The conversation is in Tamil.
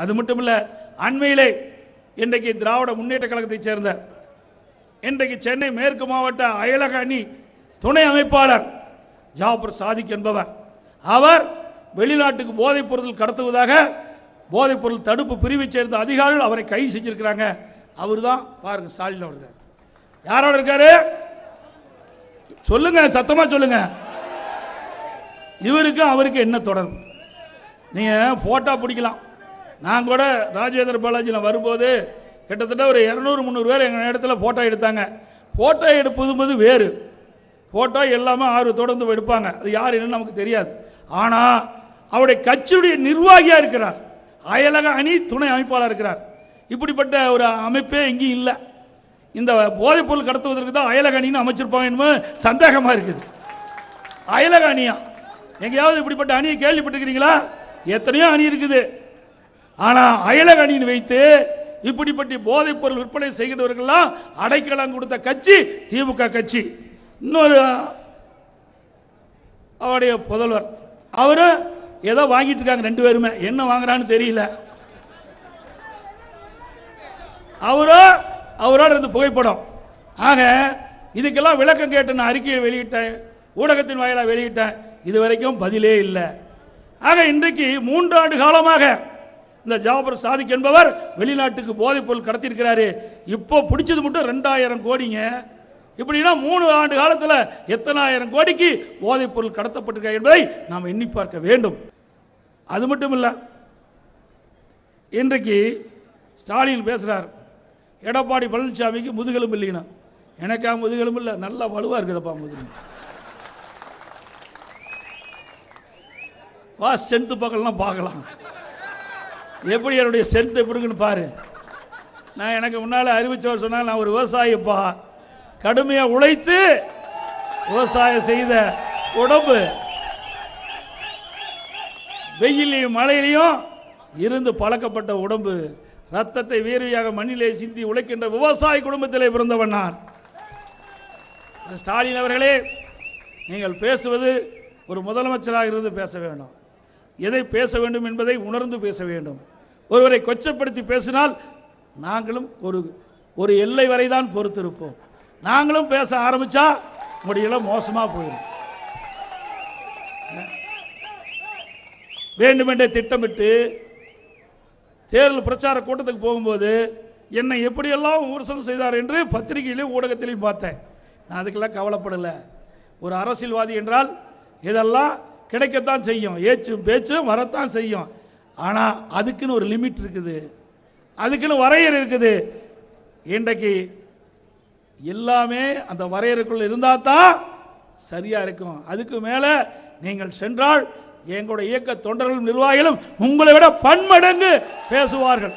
அது மட்டும் இல்லை, அண்மையிலே இன்றைக்கு திராவிட முன்னேற்ற கழகத்தைச் சேர்ந்த இன்றைக்கு சென்னை மேற்கு மாவட்ட அயலக அணி துணை அமைப்பாளர் ஜாபர் சாதிக் என்பவர், அவர் வெளிநாட்டுக்கு போதைப் பொருள் கடத்துவதாக போதைப் பொருள் தடுப்பு பிரிவை சேர்ந்த அதிகாரிகள் அவரை கைது செஞ்சிருக்கிறாங்க. அவர் தான் பாருங்க ஸ்டாலின் இருக்கார். யாரோட இருக்காரு சொல்லுங்க, சத்தமா சொல்லுங்க. இவருக்கு அவருக்கு என்ன தொடர்பு? நீங்க போட்டோ பிடிக்கலாம். நான் கூட ராஜேந்திர பாலாஜியில் வரும்போது கிட்டத்தட்ட ஒரு 200-300 பேர் எங்கள் இடத்துல ஃபோட்டோ எடுத்தாங்க. ஃபோட்டோ எடுப்பது வேறு, ஃபோட்டோ எல்லாமே தொடர்ந்து எடுப்பாங்க. அது யார் என்னன்னு நமக்கு தெரியாது. ஆனால் அவருடைய கட்சியுடைய நிர்வாகியாக இருக்கிறார், அயலக அணி துணை அமைப்பாளர் இருக்கிறார். இப்படிப்பட்ட ஒரு அமைப்பே எங்கேயும் இல்லை. இந்த போதைப் பொருள் கடத்துவதற்கு தான் அயலக அணின்னு அமைச்சிருப்பாங்க என்னமோ சந்தேகமாக இருக்குது. அயலக அணியா? எங்கேயாவது இப்படிப்பட்ட அணியை கேள்விப்பட்டிருக்கிறீங்களா? எத்தனையோ அணி இருக்குது. ஆனால் அயலக அணின்னு வைத்து இப்படிப்பட்ட போதைப் பொருள் விற்பனை செய்கிறவர்கள்லாம் அடைக்கலம் கொடுத்த கட்சி திமுக கட்சி. இன்னொரு அவருடைய புதல்வர், அவரு ஏதோ வாங்கிட்டு இருக்காங்க, 2 பேருமே என்ன வாங்குறான்னு தெரியல. அவரோட இருந்த புகைப்படம். ஆக இதுக்கெல்லாம் விளக்கம் கேட்டு நான் அறிக்கையை வெளியிட்டேன், ஊடகத்தின் வாயிலாக வெளியிட்டேன். இதுவரைக்கும் பதிலே இல்லை. ஆக இன்றைக்கு 3 ஆண்டு காலமாக இந்த ஜாபர் சாதிக் என்பவர் வெளிநாட்டுக்கு போதைப் பொருள் கடத்தியிருக்கிறாரு. இப்போ பிடிச்சது மட்டும் 2000 கோடிங்க. இப்படின்னா 3 ஆண்டு காலத்தில் எத்தனாயிரம் கோடிக்கு போதைப் பொருள் கடத்தப்பட்டிருக்க என்பதை நாம் எண்ணி பார்க்க வேண்டும். அது மட்டும் இல்லை, இன்றைக்கு ஸ்டாலின் பேசுகிறார், எடப்பாடி பழனிசாமிக்கு முதுகெலும்பு இல்லைன்னா. எனக்கா முதுகெலும்பு இல்லை, நல்லா வலுவாக இருக்குதுப்பா முதுகெலும்பு. வா ஸ்ட்ரென்த்து பக்கம்லாம் பார்க்கலாம், எப்படி என்னுடைய ஸ்ட்ரென்த் எப்படின்னு பாரு. நான் எனக்கு முன்னால் அறிவிச்சவர் சொன்னால், நான் ஒரு விவசாயிப்பா, கடுமையாக உழைத்து விவசாயம் செய்த உடம்பு, வெயிலையும் மழையிலையும் இருந்து பழக்கப்பட்ட உடம்பு, ரத்தத்தை வேர்வையாக மண்ணிலே சிந்தி உழைக்கின்ற விவசாய குடும்பத்திலே பிறந்தவன் நான். ஸ்டாலின் அவர்களே, நீங்கள் பேசுவது ஒரு முதலமைச்சராக இருந்து பேச வேண்டும். எதை பேச வேண்டும் என்பதை உணர்ந்து பேச வேண்டும். ஒருவரை கொச்சப்படுத்தி பேசினால் நாங்களும் ஒரு எல்லை வரை தான் பொறுத்திருப்போம். நாங்களும் பேச ஆரம்பித்தா முடியல, மோசமாக போயிடும். வேண்டுமென்றே திட்டமிட்டு தேர்தல் பிரச்சார கூட்டத்துக்கு போகும்போது என்னை எப்படியெல்லாம் விமர்சனம் செய்தார் என்று பத்திரிகையிலும் ஊடகத்திலையும் பார்த்தேன். நான் அதுக்கெல்லாம் கவலைப்படலை. ஒரு அரசியல்வாதி என்றால் இதெல்லாம் கிடைக்கத்தான் செய்யும், ஏச்சும் பேச்சும் வரத்தான் செய்யும். ஆனால் அதுக்குன்னு ஒரு லிமிட் இருக்குது, அதுக்குன்னு வரையறை இருக்குது. இன்றைக்கு எல்லாமே அந்த வரையறைக்குள் இருந்தால் தான் சரியாக இருக்கும். அதுக்கு மேலே நீங்கள் சென்றால் எங்களுடைய இயக்க தொண்டர்களும் நிர்வாகிகளும் உங்களை விட பன்மடங்கு பேசுவார்கள்.